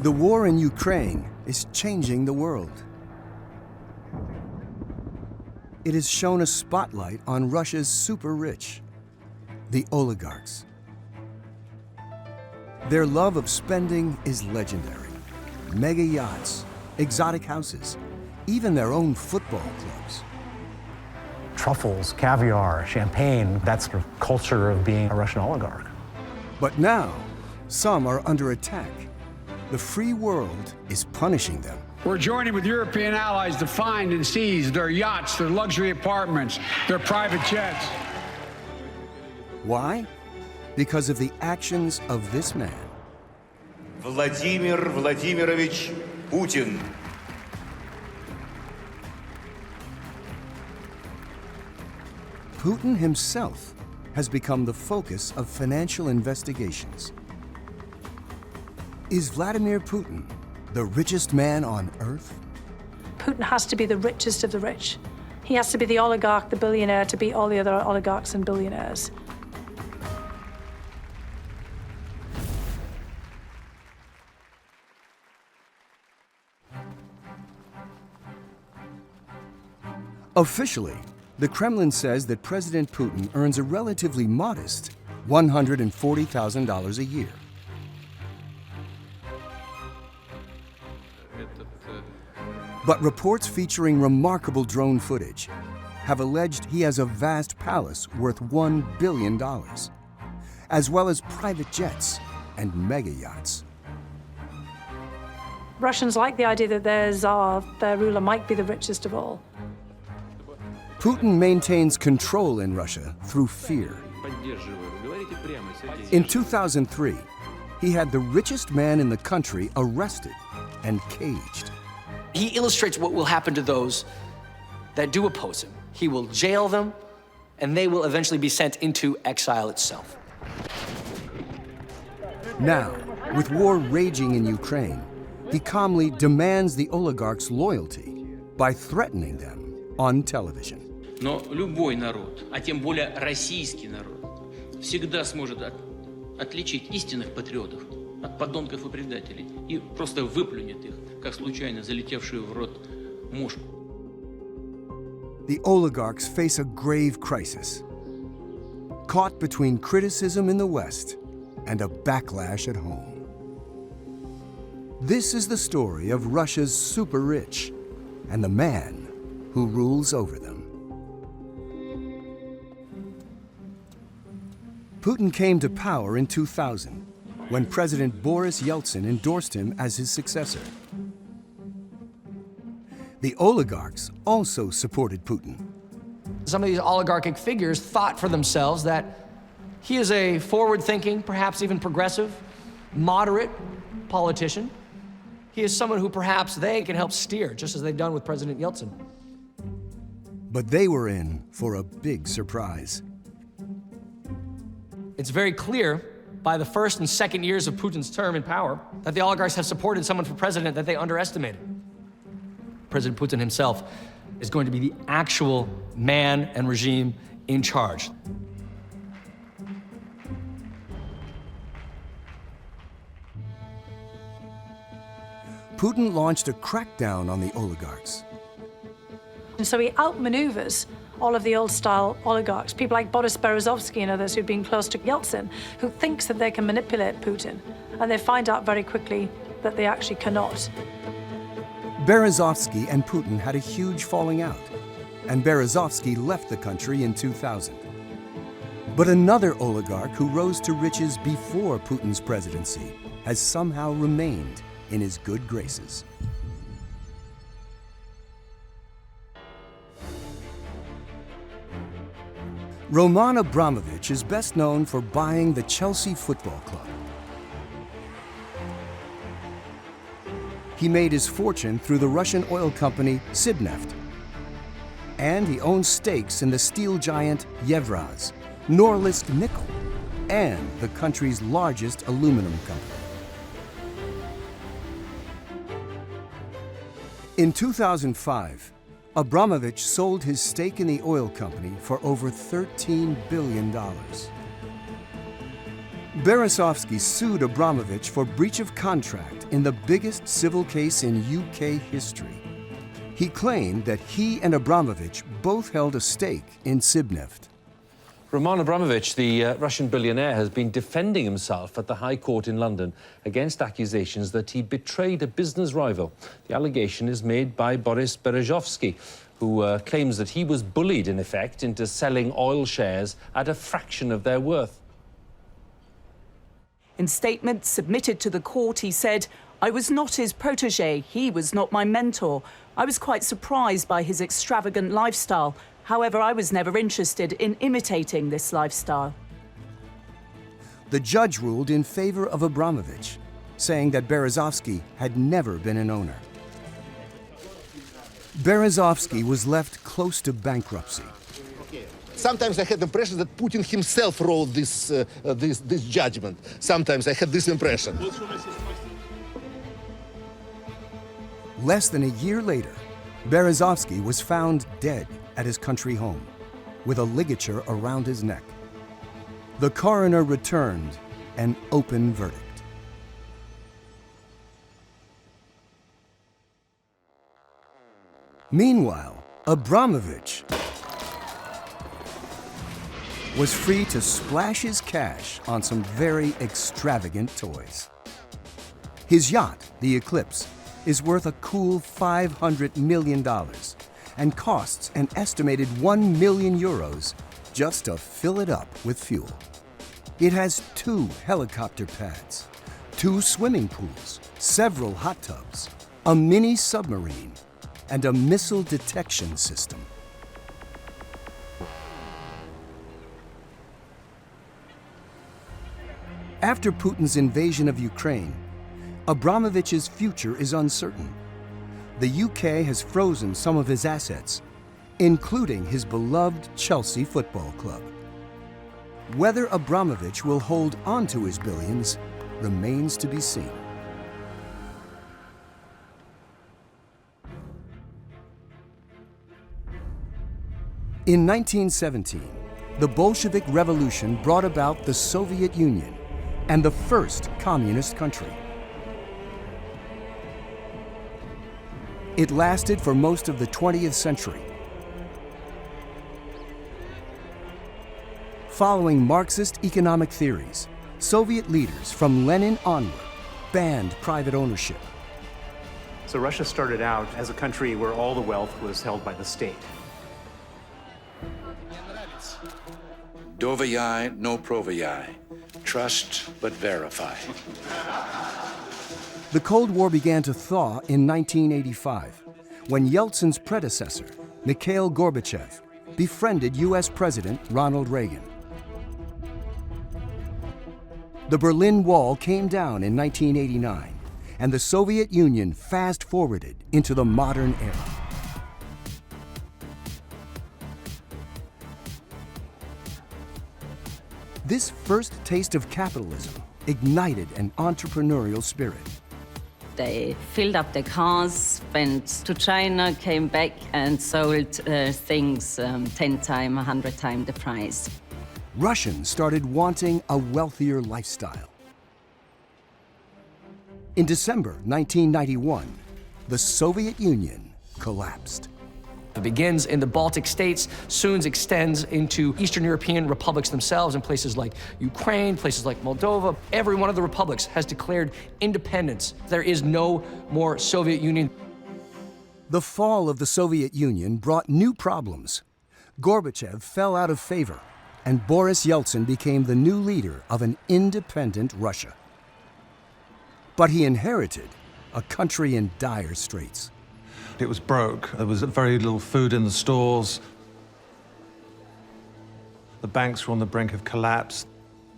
The war in Ukraine is changing the world. It has shone a spotlight on Russia's super rich, the oligarchs. Their love of spending is legendary. Mega yachts, exotic houses, even their own football clubs. Truffles, caviar, champagne, that's the culture of being a Russian oligarch. But now, some are under attack. The free world is punishing them. We're joining with European allies to find and seize their yachts, their luxury apartments, their private jets. Why? Because of the actions of this man. Vladimir Vladimirovich Putin. Putin himself has become the focus of financial investigations. Is Vladimir Putin the richest man on earth? Putin has to be the richest of the rich. He has to be the oligarch, the billionaire, to beat all the other oligarchs and billionaires. Officially, the Kremlin says that President Putin earns a relatively modest $140,000 a year. But reports featuring remarkable drone footage have alleged he has a vast palace worth $1 billion, as well as private jets and mega yachts. Russians like the idea that their Tsar, their ruler, might be the richest of all. Putin maintains control in Russia through fear. In 2003, he had the richest man in the country arrested and caged. He illustrates what will happen to those that do oppose him. He will jail them, and they will eventually be sent into exile itself. Now, with war raging in Ukraine, he calmly demands the oligarchs' loyalty by threatening them on television. Но любой народ, а тем более российский народ, всегда сможет отличить истинных патриотов от подонков и предателей и просто выплюнет их, как случайно залетевшую в рот мушку. The oligarchs face a grave crisis, caught between criticism in the West and a backlash at home. This is the story of Russia's super rich and the man who rules over them. Putin came to power in 2000 when President Boris Yeltsin endorsed him as his successor. The oligarchs also supported Putin. Some of these oligarchic figures thought for themselves that he is a forward-thinking, perhaps even progressive, moderate politician. He is someone who perhaps they can help steer, just as they've done with President Yeltsin. But they were in for a big surprise. It's very clear by the first and second years of Putin's term in power that the oligarchs have supported someone for president that they underestimated. President Putin himself is going to be the actual man and regime in charge. Putin launched a crackdown on the oligarchs. And so he outmaneuvers all of the old-style oligarchs, people like Boris Berezovsky and others who've been close to Yeltsin, who thinks that they can manipulate Putin, and they find out very quickly that they actually cannot. Berezovsky and Putin had a huge falling out, and Berezovsky left the country in 2000. But another oligarch who rose to riches before Putin's presidency has somehow remained in his good graces. Roman Abramovich is best known for buying the Chelsea Football Club. He made his fortune through the Russian oil company Sibneft. And he owns stakes in the steel giant Yevraz, Norilsk Nickel, and the country's largest aluminum company. In 2005, Abramovich sold his stake in the oil company for over $13 billion. Berezovsky sued Abramovich for breach of contract in the biggest civil case in UK history. He claimed that he and Abramovich both held a stake in Sibneft. Roman Abramovich, the Russian billionaire, has been defending himself at the High Court in London against accusations that he betrayed a business rival. The allegation is made by Boris Berezovsky, who claims that he was bullied, in effect, into selling oil shares at a fraction of their worth. In statements submitted to the court, he said, "I was not his protégé, he was not my mentor. I was quite surprised by his extravagant lifestyle. However, I was never interested in imitating this lifestyle." The judge ruled in favor of Abramovich, saying that Berezovsky had never been an owner. Berezovsky was left close to bankruptcy. Sometimes I had the impression that Putin himself wrote this judgment. Sometimes I had this impression. Less than a year later, Berezovsky was found dead at his country home, with a ligature around his neck. The coroner returned an open verdict. Meanwhile, Abramovich was free to splash his cash on some very extravagant toys. His yacht, the Eclipse, is worth a cool $500 million and costs an estimated €1 million just to fill it up with fuel. It has 2 helicopter pads, 2 swimming pools, several hot tubs, a mini submarine, and a missile detection system. After Putin's invasion of Ukraine, Abramovich's future is uncertain. The UK has frozen some of his assets, including his beloved Chelsea Football Club. Whether Abramovich will hold on to his billions remains to be seen. In 1917, the Bolshevik Revolution brought about the Soviet Union and the first communist country. It lasted for most of the 20th century. Following Marxist economic theories, Soviet leaders from Lenin onward banned private ownership. So Russia started out as a country where all the wealth was held by the state. Doverye, no proveye. Trust but verify. The Cold War began to thaw in 1985, when Yeltsin's predecessor, Mikhail Gorbachev, befriended US President Ronald Reagan. The Berlin Wall came down in 1989, and the Soviet Union fast-forwarded into the modern era. This first taste of capitalism ignited an entrepreneurial spirit. They filled up their cars, went to China, came back and sold things 10 times, 100 times the price. Russians started wanting a wealthier lifestyle. In December 1991, the Soviet Union collapsed. It begins in the Baltic states, soon extends into Eastern European republics themselves in places like Ukraine, places like Moldova. Every one of the republics has declared independence. There is no more Soviet Union. The fall of the Soviet Union brought new problems. Gorbachev fell out of favor, and Boris Yeltsin became the new leader of an independent Russia. But he inherited a country in dire straits. It was broke. There was very little food in the stores. The banks were on the brink of collapse.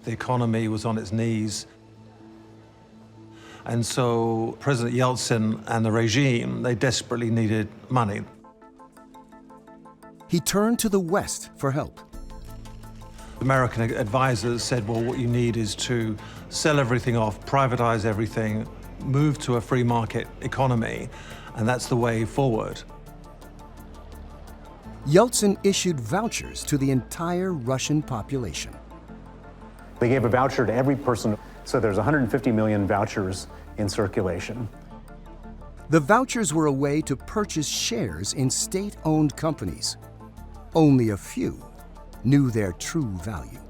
The economy was on its knees. And so President Yeltsin and the regime, they desperately needed money. He turned to the West for help. American advisors said, well, what you need is to sell everything off, privatize everything, move to a free market economy, and that's the way forward. Yeltsin issued vouchers to the entire Russian population. They gave a voucher to every person, so there's 150 million vouchers in circulation. The vouchers were a way to purchase shares in state-owned companies. Only a few knew their true value.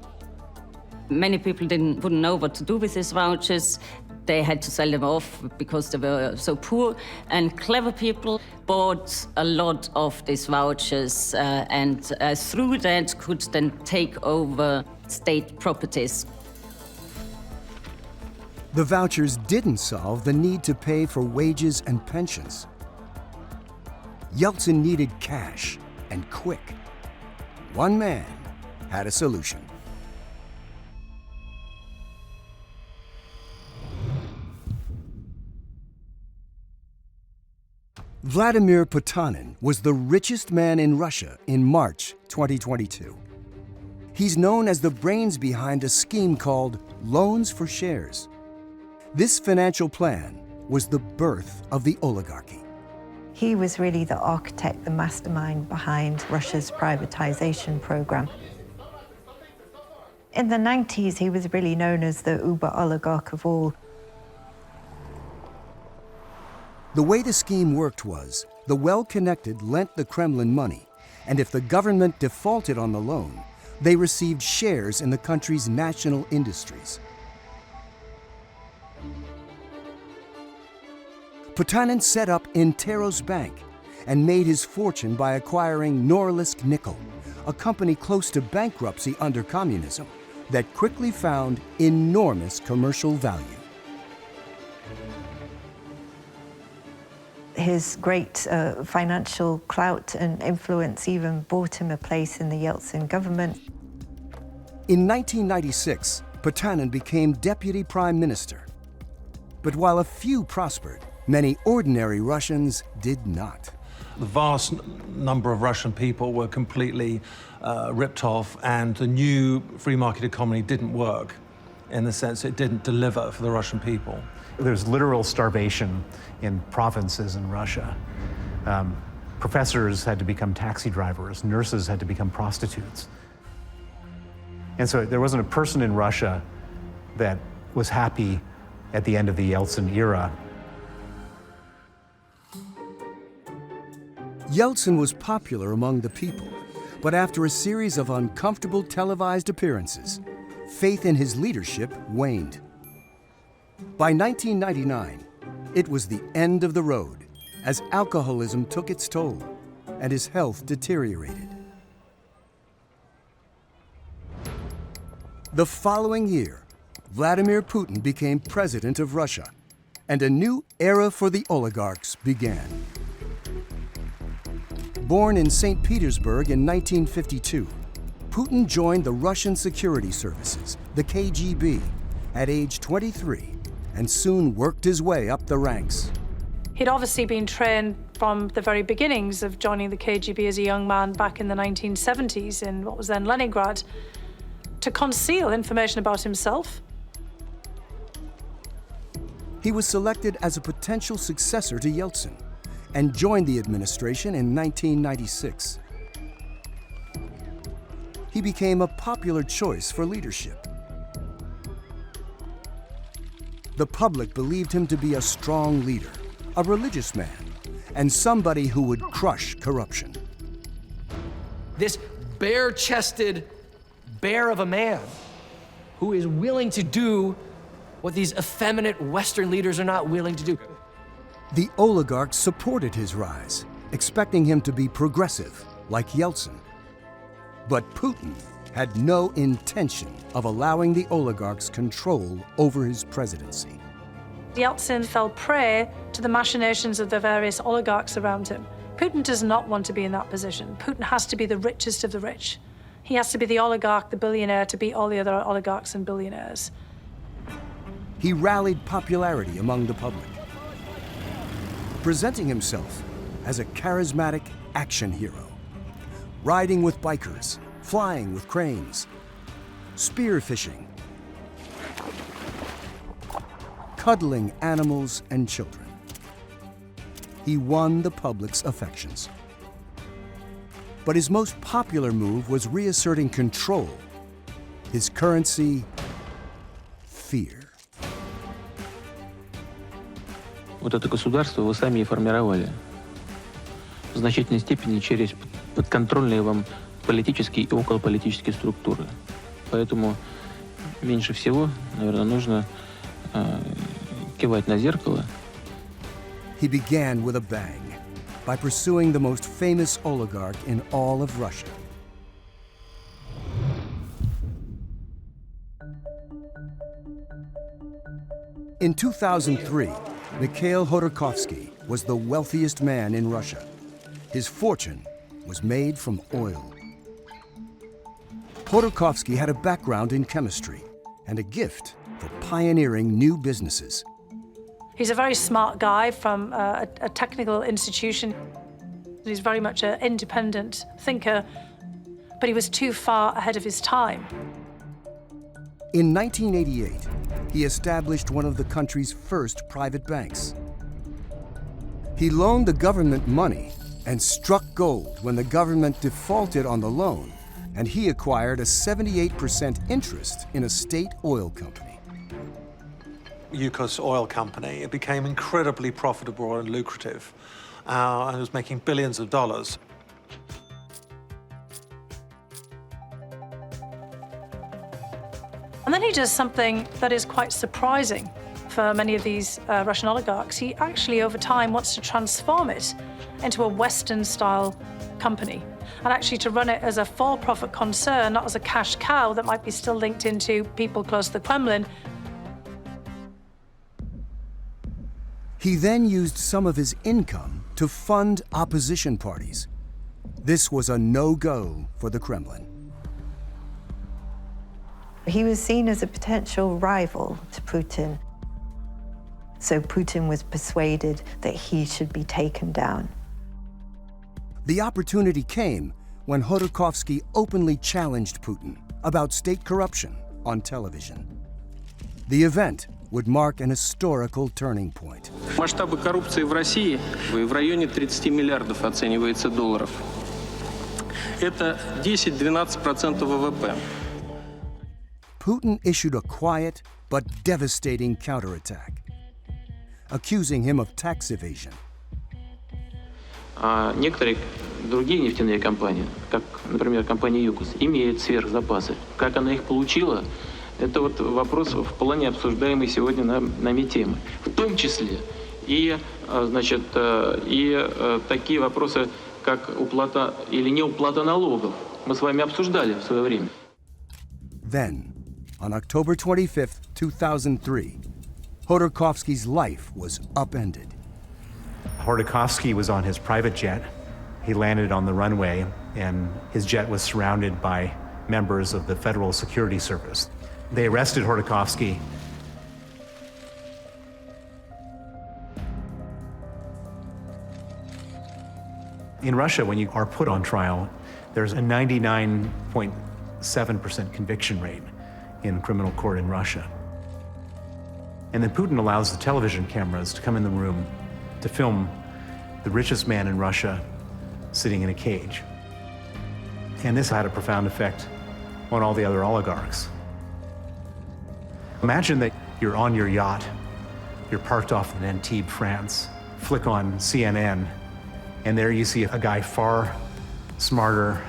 Many people wouldn't know what to do with these vouchers. They had to sell them off because they were so poor. And clever people bought a lot of these vouchers and through that could then take over state properties. The vouchers didn't solve the need to pay for wages and pensions. Yeltsin needed cash, and quick. One man had a solution. Vladimir Potanin was the richest man in Russia in March 2022. He's known as the brains behind a scheme called Loans for Shares. This financial plan was the birth of the oligarchy. He was really the architect, the mastermind behind Russia's privatization program. In the 90s, he was really known as the uber oligarch of all. The way the scheme worked was, the well-connected lent the Kremlin money, and if the government defaulted on the loan, they received shares in the country's national industries. Potanin set up Interos Bank and made his fortune by acquiring Norilsk Nickel, a company close to bankruptcy under communism that quickly found enormous commercial value. His great financial clout and influence even bought him a place in the Yeltsin government. In 1996, Potanin became deputy prime minister. But while a few prospered, many ordinary Russians did not. The vast number of Russian people were completely ripped off, and the new free market economy didn't work in the sense it didn't deliver for the Russian people. There's literal starvation in provinces in Russia. Professors had to become taxi drivers, nurses had to become prostitutes. And so there wasn't a person in Russia that was happy at the end of the Yeltsin era. Yeltsin was popular among the people, but after a series of uncomfortable televised appearances, faith in his leadership waned. By 1999, it was the end of the road as alcoholism took its toll and his health deteriorated. The following year, Vladimir Putin became president of Russia, and a new era for the oligarchs began. Born in St. Petersburg in 1952, Putin joined the Russian security services, the KGB, at age 23, and soon worked his way up the ranks. He'd obviously been trained from the very beginnings of joining the KGB as a young man back in the 1970s in what was then Leningrad, to conceal information about himself. He was selected as a potential successor to Yeltsin and joined the administration in 1996. He became a popular choice for leadership. The public believed him to be a strong leader, a religious man, and somebody who would crush corruption. This bare-chested bear of a man who is willing to do what these effeminate Western leaders are not willing to do. The oligarchs supported his rise, expecting him to be progressive, like Yeltsin. But Putin had no intention of allowing the oligarchs control over his presidency. Yeltsin fell prey to the machinations of the various oligarchs around him. Putin does not want to be in that position. Putin has to be the richest of the rich. He has to be the oligarch, the billionaire, to beat all the other oligarchs and billionaires. He rallied popularity among the public, presenting himself as a charismatic action hero, riding with bikers, flying with cranes, spearfishing, cuddling animals and children. He won the public's affections. But his most popular move was reasserting control, his currency fear. Вот это государство вы сами и формировали. В значительной степени через подконтрольные вам политические и околополитические структуры. Поэтому меньше всего, наверное, нужно кивать на зеркало. He began with a bang by pursuing the most famous oligarch in all of Russia. In 2003, Mikhail Khodorkovsky was the wealthiest man in Russia. His fortune was made from oil. Khodorkovsky had a background in chemistry and a gift for pioneering new businesses. He's a very smart guy from a technical institution. He's very much an independent thinker, but he was too far ahead of his time. In 1988, he established one of the country's first private banks. He loaned the government money and struck gold when the government defaulted on the loan, and he acquired a 78% interest in a state oil company. Yukos Oil Company, it became incredibly profitable and lucrative, and was making billions of dollars. And then he does something that is quite surprising for many of these Russian oligarchs. He actually, over time, wants to transform it into a Western-style company, and actually to run it as a for-profit concern, not as a cash cow that might be still linked into people close to the Kremlin. He then used some of his income to fund opposition parties. This was a no-go for the Kremlin. He was seen as a potential rival to Putin. So Putin was persuaded that he should be taken down. The opportunity came when Khodorkovsky openly challenged Putin about state corruption on television. The event would mark an historical turning point. Масштабы коррупции в России в районе 30 миллиардов оценивается долларов. Это 10-12% ВВП. Putin issued a quiet but devastating counterattack, accusing him of tax evasion. А некоторые другие нефтяные компании, как, например, компания ЮКОС, имеют сверхзапасы. Как она их получила, это вот вопрос вполне обсуждаемый сегодня нами темы. В том числе и, значит, такие вопросы, как уплата или неуплата налогов. Мы с вами обсуждали в свое время. Then, on October 25, 2003, Khodorkovsky's life was upended. Khodorkovsky was on his private jet. He landed on the runway, and his jet was surrounded by members of the Federal Security Service. They arrested Khodorkovsky. In Russia, when you are put on trial, there's a 99.7% conviction rate in criminal court in Russia. And then Putin allows the television cameras to come in the room to film the richest man in Russia sitting in a cage. And this had a profound effect on all the other oligarchs. Imagine that you're on your yacht, you're parked off in Antibes, France, flick on CNN, and there you see a guy far smarter,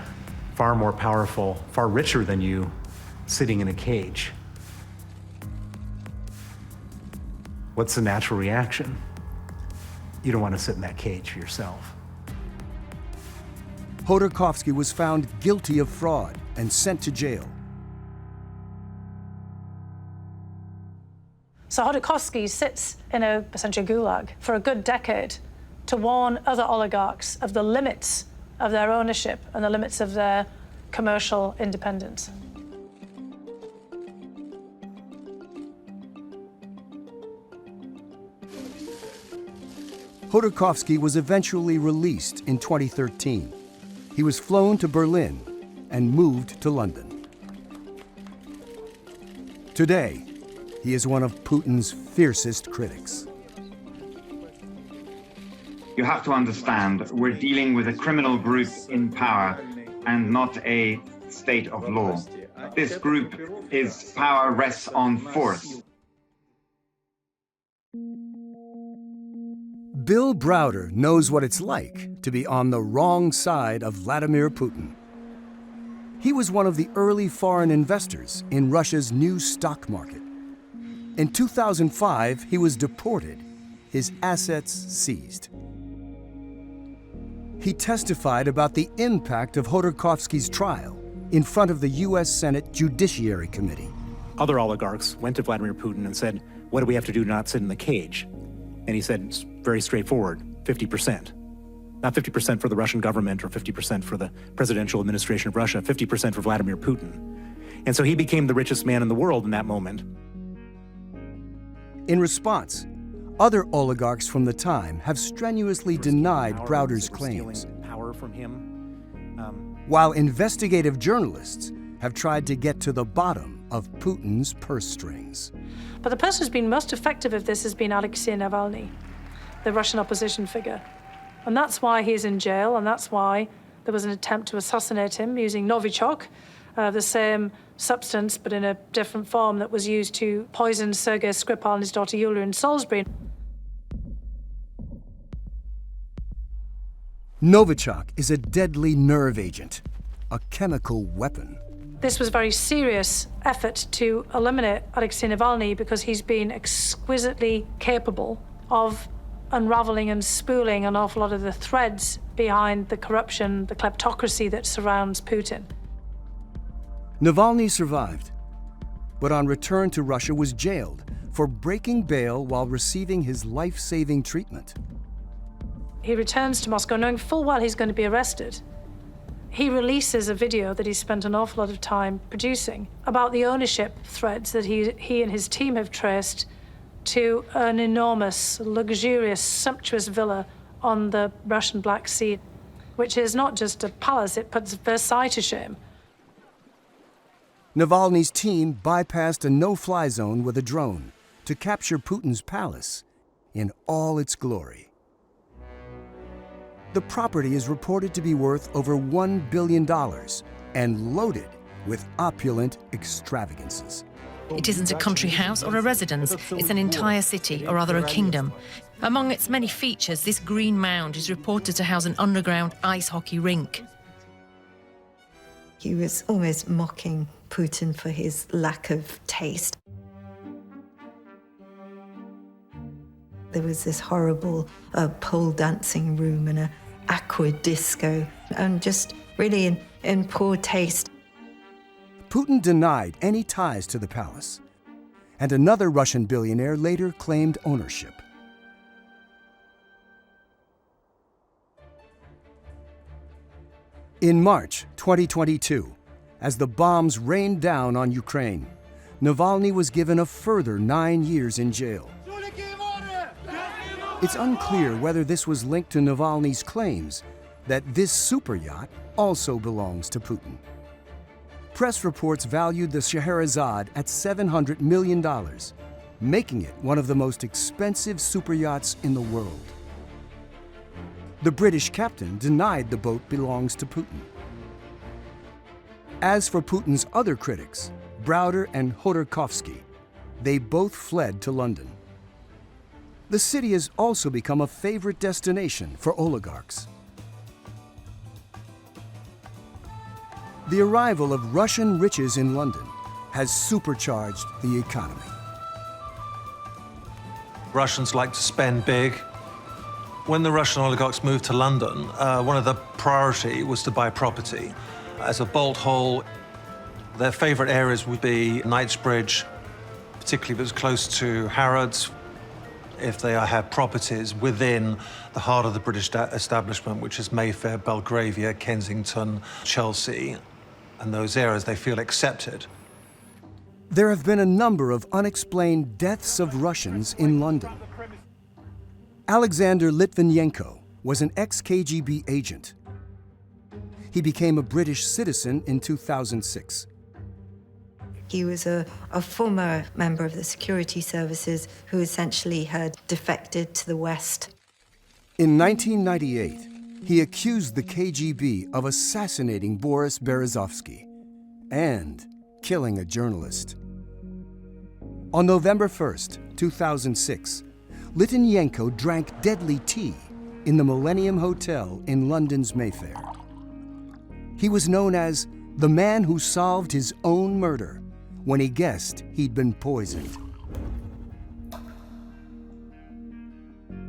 far more powerful, far richer than you, sitting in a cage. What's the natural reaction? You don't want to sit in that cage yourself. Khodorkovsky was found guilty of fraud and sent to jail. So Khodorkovsky sits in essentially a gulag for a good decade to warn other oligarchs of the limits of their ownership and the limits of their commercial independence. Khodorkovsky was eventually released in 2013. He was flown to Berlin and moved to London. Today, he is one of Putin's fiercest critics. You have to understand, we're dealing with a criminal group in power and not a state of law. This group, its power rests on force. Bill Browder knows what it's like to be on the wrong side of Vladimir Putin. He was one of the early foreign investors in Russia's new stock market. In 2005, he was deported, his assets seized. He testified about the impact of Khodorkovsky's trial in front of the U.S. Senate Judiciary Committee. Other oligarchs went to Vladimir Putin and said, "What do we have to do to not sit in the cage?" And he said, it's very straightforward, 50%. Not 50% for the Russian government or 50% for the presidential administration of Russia, 50% for Vladimir Putin. And so he became the richest man in the world in that moment. In response, other oligarchs from the time have strenuously denied Browder's claims, Power from him. while investigative journalists have tried to get to the bottom of Putin's purse strings. But the person who's been most effective at this has been Alexei Navalny, the Russian opposition figure. And that's why he's in jail, and that's why there was an attempt to assassinate him using Novichok, the same substance but in a different form that was used to poison Sergei Skripal and his daughter Yulia in Salisbury. Novichok is a deadly nerve agent, a chemical weapon. This was a very serious effort to eliminate Alexei Navalny because he's been exquisitely capable of unraveling and spooling an awful lot of the threads behind the corruption, the kleptocracy that surrounds Putin. Navalny survived, but on return to Russia was jailed for breaking bail while receiving his life-saving treatment. He returns to Moscow knowing full well he's going to be arrested. He releases a video that he spent an awful lot of time producing about the ownership threads that he and his team have traced to an enormous, luxurious, sumptuous villa on the Russian Black Sea, which is not just a palace, it puts Versailles to shame. Navalny's team bypassed a no-fly zone with a drone to capture Putin's palace in all its glory. The property is reported to be worth over $1 billion and loaded with opulent extravagances. It isn't a country house or a residence, it's an entire city, or rather a kingdom. Among its many features, this green mound is reported to house an underground ice hockey rink. He was almost mocking Putin for his lack of taste. There was this horrible pole dancing room and an aqua disco, and just really in poor taste. Putin denied any ties to the palace, and another Russian billionaire later claimed ownership. In March 2022, as the bombs rained down on Ukraine, Navalny was given a further 9 years in jail. It's unclear whether this was linked to Navalny's claims that this super yacht also belongs to Putin. Press reports valued the Scheherazade at $700 million, making it one of the most expensive super yachts in the world. The British captain denied the boat belongs to Putin. As for Putin's other critics, Browder and Khodorkovsky, they both fled to London. The city has also become a favorite destination for oligarchs. The arrival of Russian riches in London has supercharged the economy. Russians like to spend big. When the Russian oligarchs moved to London, one of the priority was to buy property. As a bolt hole, their favorite areas would be Knightsbridge, particularly if it was close to Harrods, if they have properties within the heart of the British establishment, which is Mayfair, Belgravia, Kensington, Chelsea, and those areas, they feel accepted. There have been a number of unexplained deaths of Russians in London. Alexander Litvinenko was an ex-KGB agent. He became a British citizen in 2006. He was a former member of the security services who essentially had defected to the West. In 1998, he accused the KGB of assassinating Boris Berezovsky and killing a journalist. On November 1st, 2006, Litvinenko drank deadly tea in the Millennium Hotel in London's Mayfair. He was known as the man who solved his own murder when he guessed he'd been poisoned.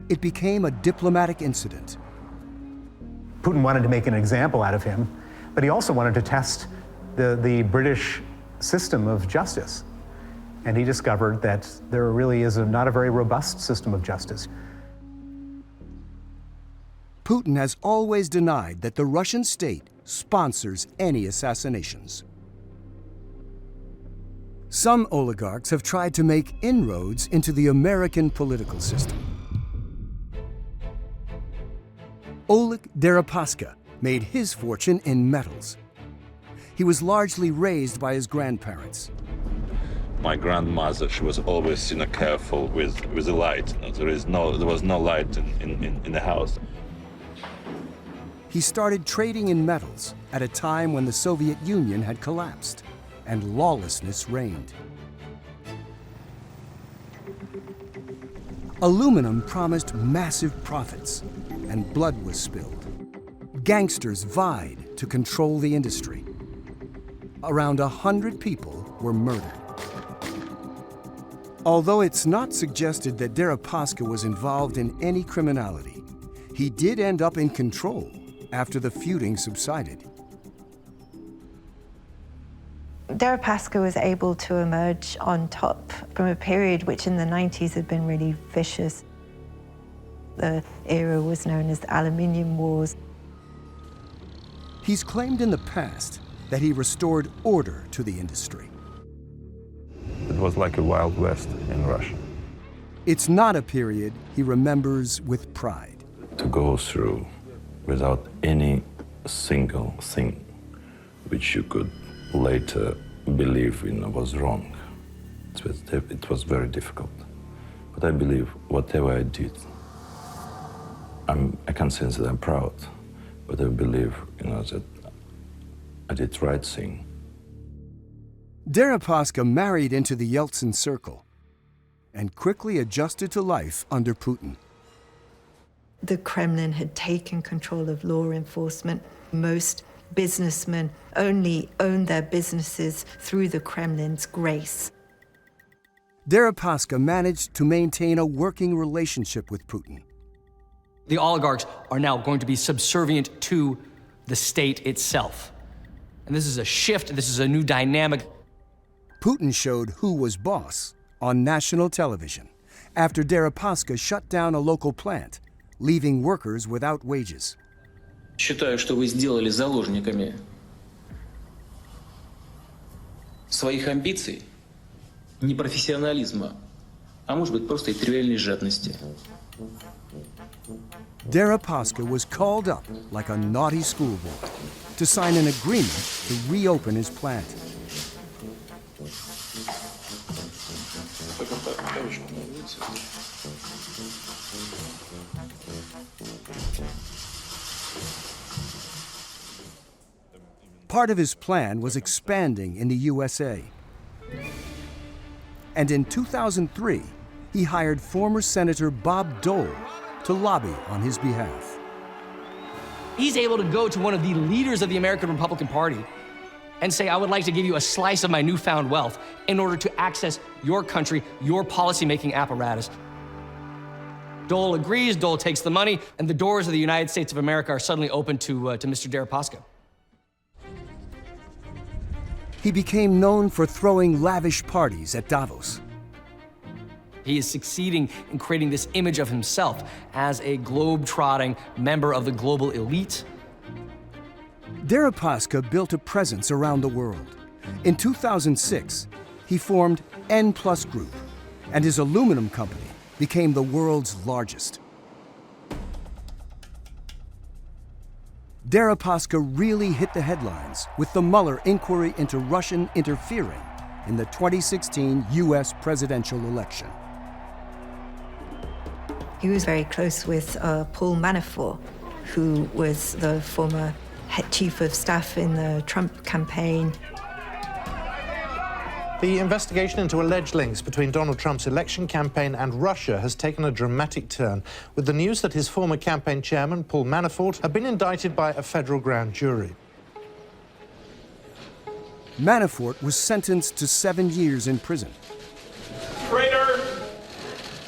It became a diplomatic incident. Putin wanted to make an example out of him, but he also wanted to test the British system of justice. And he discovered that there really is not a very robust system of justice. Putin has always denied that the Russian state sponsors any assassinations. Some oligarchs have tried to make inroads into the American political system. Oleg Deripaska made his fortune in metals. He was largely raised by his grandparents. My grandmother, she was always, careful with the light. There was no light in the house. He started trading in metals at a time when the Soviet Union had collapsed and lawlessness reigned. Aluminum promised massive profits, and blood was spilled. Gangsters vied to control the industry. Around 100 people were murdered. Although it's not suggested that Deripaska was involved in any criminality, he did end up in control after the feuding subsided. Deripaska was able to emerge on top from a period which in the 90s had been really vicious. The era was known as the Aluminium Wars. He's claimed in the past that he restored order to the industry. It was like a Wild West in Russia. It's not a period he remembers with pride. To go through without any single thing which you could later believe was wrong. It was very difficult. But I believe whatever I did, I can't say that I'm proud, but I believe that I did the right thing. Deripaska married into the Yeltsin circle and quickly adjusted to life under Putin. The Kremlin had taken control of law enforcement. Most businessmen only owned their businesses through the Kremlin's grace. Deripaska managed to maintain a working relationship with Putin. The oligarchs are now going to be subservient to the state itself. And this is a shift, this is a new dynamic. Putin showed who was boss on national television after Deripaska shut down a local plant, leaving workers without wages. Считаю, что вы сделали заложниками своих амбиций, непрофессионализма, а может быть просто и тривиальной жадности. Deripaska was called up like a naughty schoolboy to sign an agreement to reopen his plant. Part of his plan was expanding in the USA. And in 2003, he hired former Senator Bob Dole to lobby on his behalf. He's able to go to one of the leaders of the American Republican Party and say, I would like to give you a slice of my newfound wealth in order to access your country, your policymaking apparatus. Dole agrees, Dole takes the money, and the doors of the United States of America are suddenly open to Mr. Deripaska. He became known for throwing lavish parties at Davos. He is succeeding in creating this image of himself as a globe-trotting member of the global elite. Deripaska built a presence around the world. In 2006, he formed N+ Group, and his aluminum company became the world's largest. Deripaska really hit the headlines with the Mueller inquiry into Russian interfering in the 2016 US presidential election. He was very close with Paul Manafort, who was the former head chief of staff in the Trump campaign. The investigation into alleged links between Donald Trump's election campaign and Russia has taken a dramatic turn, with the news that his former campaign chairman, Paul Manafort, had been indicted by a federal grand jury. Manafort was sentenced to 7 years in prison. Traitor!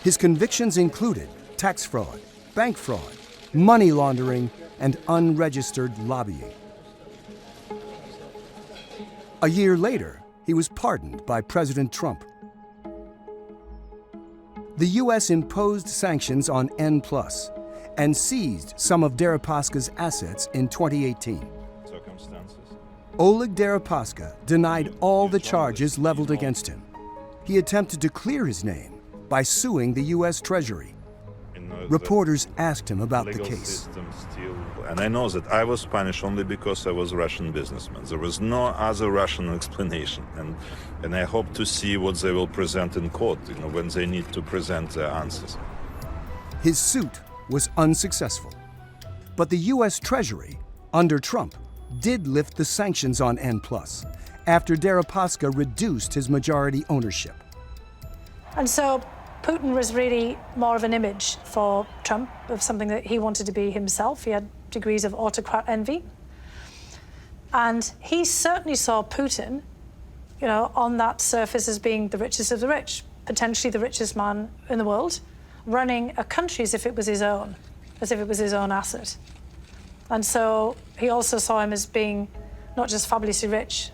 His convictions included tax fraud, bank fraud, money laundering, and unregistered lobbying. A year later, he was pardoned by President Trump. The U.S. imposed sanctions on N+ and seized some of Deripaska's assets in 2018. Oleg Deripaska denied all the charges leveled against him. He attempted to clear his name by suing the U.S. Treasury. Reporters asked him about the case. And I know that I was punished only because I was a Russian businessman. There was no other Russian explanation. And I hope to see what they will present in court, when they need to present their answers. His suit was unsuccessful. But the U.S. Treasury, under Trump, did lift the sanctions on N+ after Deripaska reduced his majority ownership. And so Putin was really more of an image for Trump of something that he wanted to be himself. He had degrees of autocrat envy. And he certainly saw Putin, on that surface as being the richest of the rich, potentially the richest man in the world, running a country as if it was his own asset. And so he also saw him as being not just fabulously rich,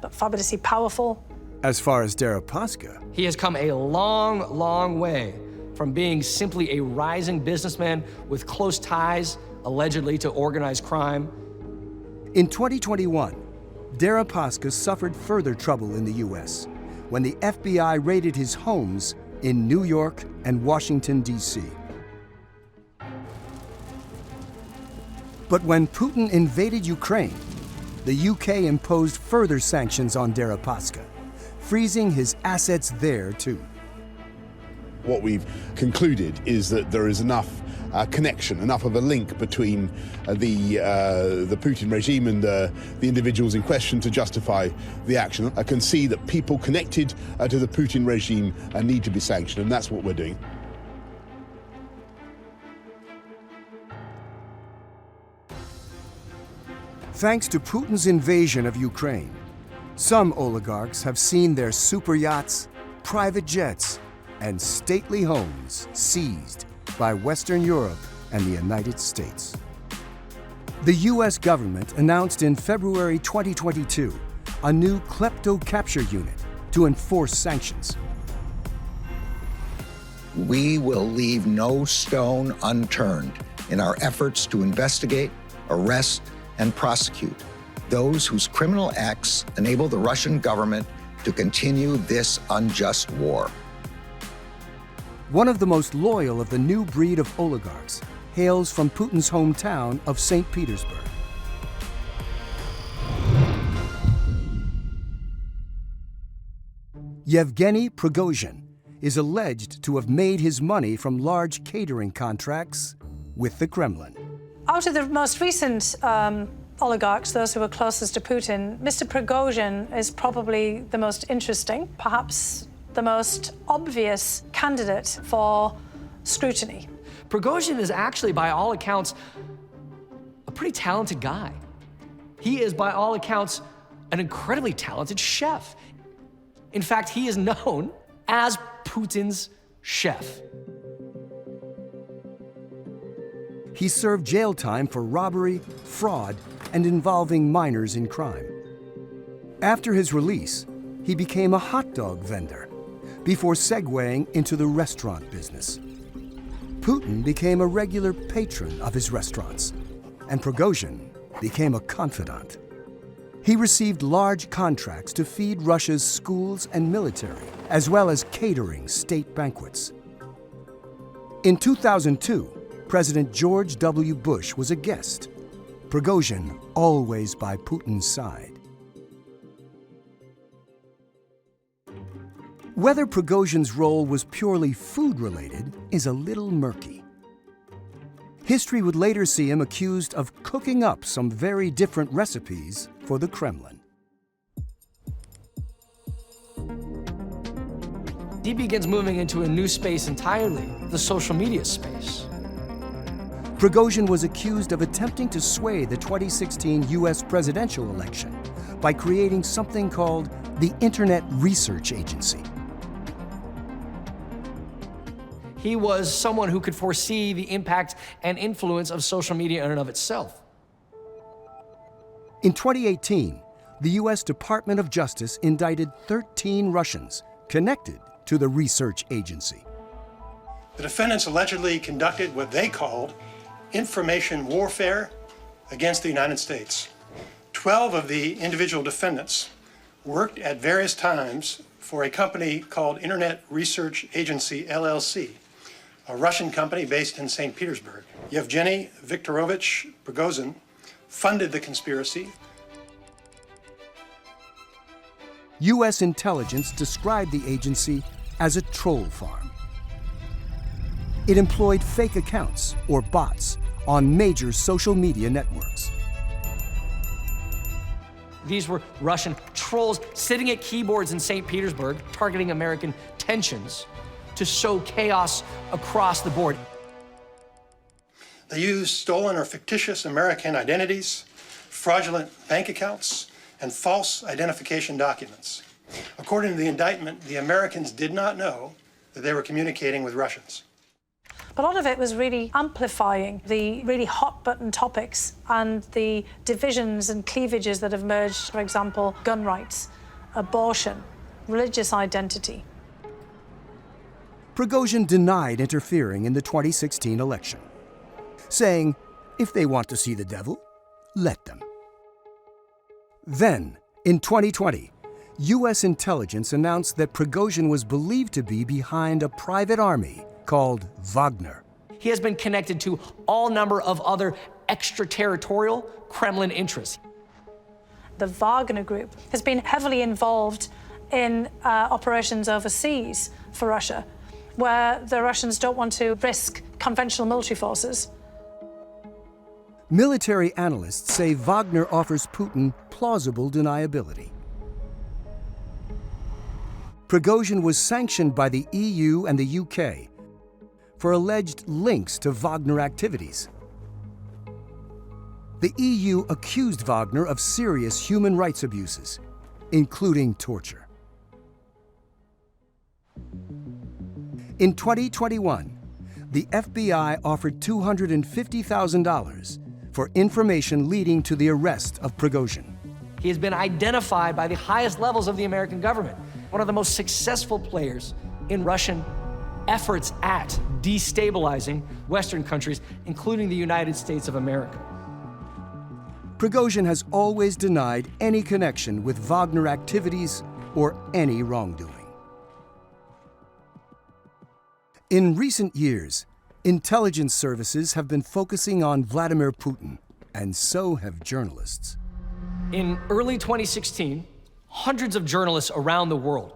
but fabulously powerful. As far as Deripaska, he has come a long, long way from being simply a rising businessman with close ties, allegedly, to organized crime. In 2021, Deripaska suffered further trouble in the U.S. when the FBI raided his homes in New York and Washington, D.C. But when Putin invaded Ukraine, the UK imposed further sanctions on Deripaska, freezing his assets there too. What we've concluded is that there is enough connection, enough of a link between the Putin regime and the individuals in question to justify the action. I can see that people connected to the Putin regime need to be sanctioned, and that's what we're doing. Thanks to Putin's invasion of Ukraine, some oligarchs have seen their super yachts, private jets, and stately homes seized by Western Europe and the United States. The U.S. government announced in February 2022 a new klepto capture unit to enforce sanctions. We will leave no stone unturned in our efforts to investigate, arrest, and prosecute those whose criminal acts enable the Russian government to continue this unjust war. One of the most loyal of the new breed of oligarchs hails from Putin's hometown of St. Petersburg. Yevgeny Prigozhin is alleged to have made his money from large catering contracts with the Kremlin. Out of the most recent oligarchs, those who were closest to Putin, Mr. Prigozhin is probably the most interesting, perhaps the most obvious candidate for scrutiny. Prigozhin is actually, by all accounts, a pretty talented guy. He is, by all accounts, an incredibly talented chef. In fact, he is known as Putin's chef. He served jail time for robbery, fraud, and involving minors in crime. After his release, he became a hot dog vendor before segueing into the restaurant business. Putin became a regular patron of his restaurants, and Prigozhin became a confidant. He received large contracts to feed Russia's schools and military, as well as catering state banquets. In 2002, President George W. Bush was a guest, Prigozhin always by Putin's side. Whether Prigozhin's role was purely food-related is a little murky. History would later see him accused of cooking up some very different recipes for the Kremlin. He begins moving into a new space entirely, the social media space. Prigozhin was accused of attempting to sway the 2016 U.S. presidential election by creating something called the Internet Research Agency. He was someone who could foresee the impact and influence of social media in and of itself. In 2018, the U.S. Department of Justice indicted 13 Russians connected to the research agency. The defendants allegedly conducted what they called information warfare against the United States. 12 of the individual defendants worked at various times for a company called Internet Research Agency, LLC, a Russian company based in St. Petersburg. Yevgeny Viktorovich Prigozhin funded the conspiracy. U.S. intelligence described the agency as a troll farm. It employed fake accounts, or bots, on major social media networks. These were Russian trolls sitting at keyboards in St. Petersburg, targeting American tensions to sow chaos across the board. They used stolen or fictitious American identities, fraudulent bank accounts, and false identification documents. According to the indictment, the Americans did not know that they were communicating with Russians. But a lot of it was really amplifying the really hot-button topics and the divisions and cleavages that have emerged, for example, gun rights, abortion, religious identity. Prigozhin denied interfering in the 2016 election, saying, if they want to see the devil, let them. Then, in 2020, U.S. intelligence announced that Prigozhin was believed to be behind a private army called Wagner. He has been connected to all number of other extraterritorial Kremlin interests. The Wagner Group has been heavily involved in operations overseas for Russia, where the Russians don't want to risk conventional military forces. Military analysts say Wagner offers Putin plausible deniability. Prigozhin was sanctioned by the EU and the UK for alleged links to Wagner activities. The EU accused Wagner of serious human rights abuses, including torture. In 2021, the FBI offered $250,000 for information leading to the arrest of Prigozhin. He has been identified by the highest levels of the American government, one of the most successful players in Russian efforts at destabilizing Western countries, including the United States of America. Prigozhin has always denied any connection with Wagner activities or any wrongdoing. In recent years, intelligence services have been focusing on Vladimir Putin, and so have journalists. In early 2016, hundreds of journalists around the world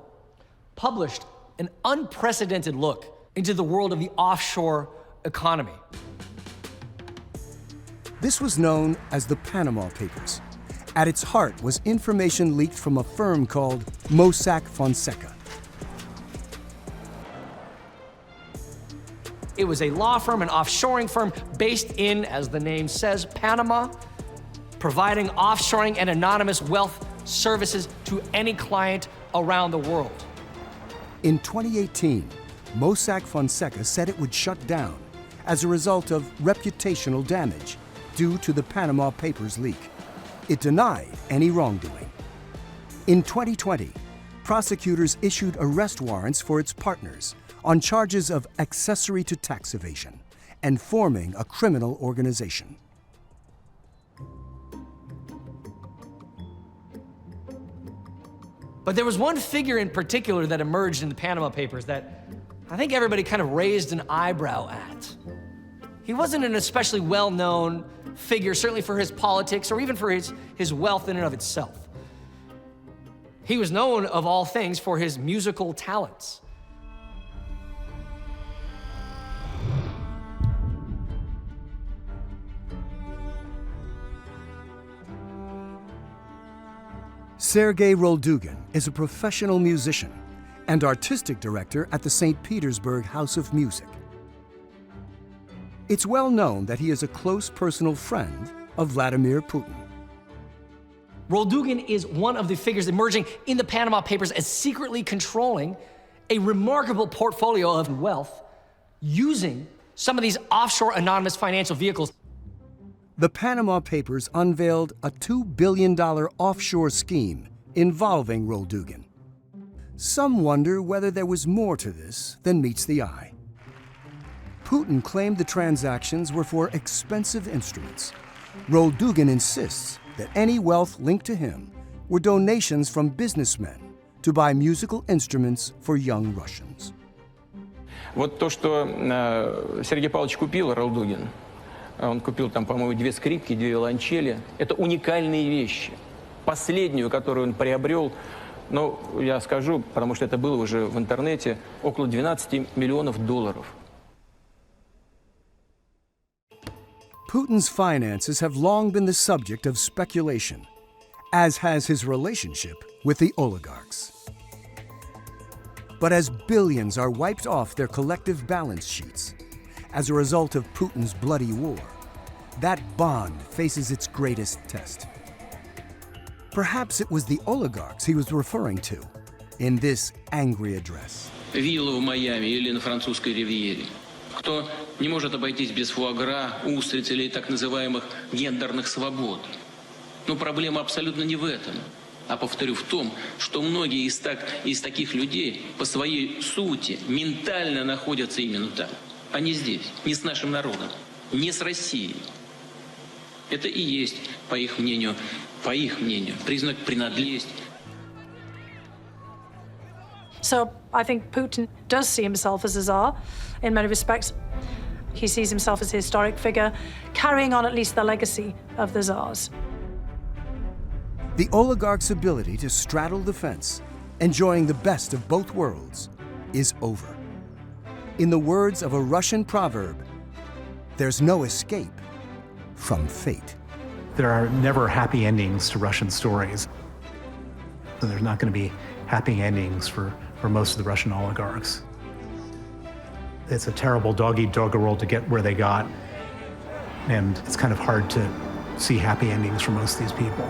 published an unprecedented look into the world of the offshore economy. This was known as the Panama Papers. At its heart was information leaked from a firm called Mossack Fonseca. It was a law firm, an offshoring firm based in, as the name says, Panama, providing offshoring and anonymous wealth services to any client around the world. In 2018, Mossack Fonseca said it would shut down as a result of reputational damage due to the Panama Papers leak. It denied any wrongdoing. In 2020, prosecutors issued arrest warrants for its partners on charges of accessory to tax evasion and forming a criminal organization. But there was one figure in particular that emerged in the Panama Papers that I think everybody kind of raised an eyebrow at. He wasn't an especially well-known figure, certainly for his politics or even for his wealth in and of itself. He was known, of all things, for his musical talents. Sergei Roldugin is a professional musician and artistic director at the St. Petersburg House of Music. It's well known that he is a close personal friend of Vladimir Putin. Roldugin is one of the figures emerging in the Panama Papers as secretly controlling a remarkable portfolio of wealth using some of these offshore anonymous financial vehicles. The Panama Papers unveiled a $2 billion offshore scheme involving Roldugin. Some wonder whether there was more to this than meets the eye. Putin claimed the transactions were for expensive instruments. Roldugin insists that any wealth linked to him were donations from businessmen to buy musical instruments for young Russians. Вот то, что Сергей Павлович купил, Ролдугин, он купил там, по-моему, 2 скрипки, 2 виолончели, это уникальные вещи. Последнюю, которую он приобрел, ну, я скажу, потому что это было уже в интернете, около $12 миллионов. Putin's finances have long been the subject of speculation, as has his relationship with the oligarchs. But as billions are wiped off their collective balance sheets as a result of Putin's bloody war, that bond faces its greatest test. Perhaps it was the oligarchs he was referring to in this angry address. Вилла в Майами или на французской ривьере. Кто не может обойтись без фуагра, устриц или так называемых гендерных свобод. Но проблема абсолютно не в этом. А повторю, в том, что многие из таких людей по своей сути ментально находятся именно там, а не здесь, не с нашим народом, не с Россией. Это и есть, по их мнению, признак принадлежности. So I think Putin does see himself as a czar in many respects. He sees himself as a historic figure, carrying on at least the legacy of the czars. The oligarch's ability to straddle the fence, enjoying the best of both worlds, is over. In the words of a Russian proverb, there's no escape from fate. There are never happy endings to Russian stories. And there's not going to be happy endings for most of the Russian oligarchs. It's a terrible dog-eat-dog world to get where they got. And it's kind of hard to see happy endings for most of these people.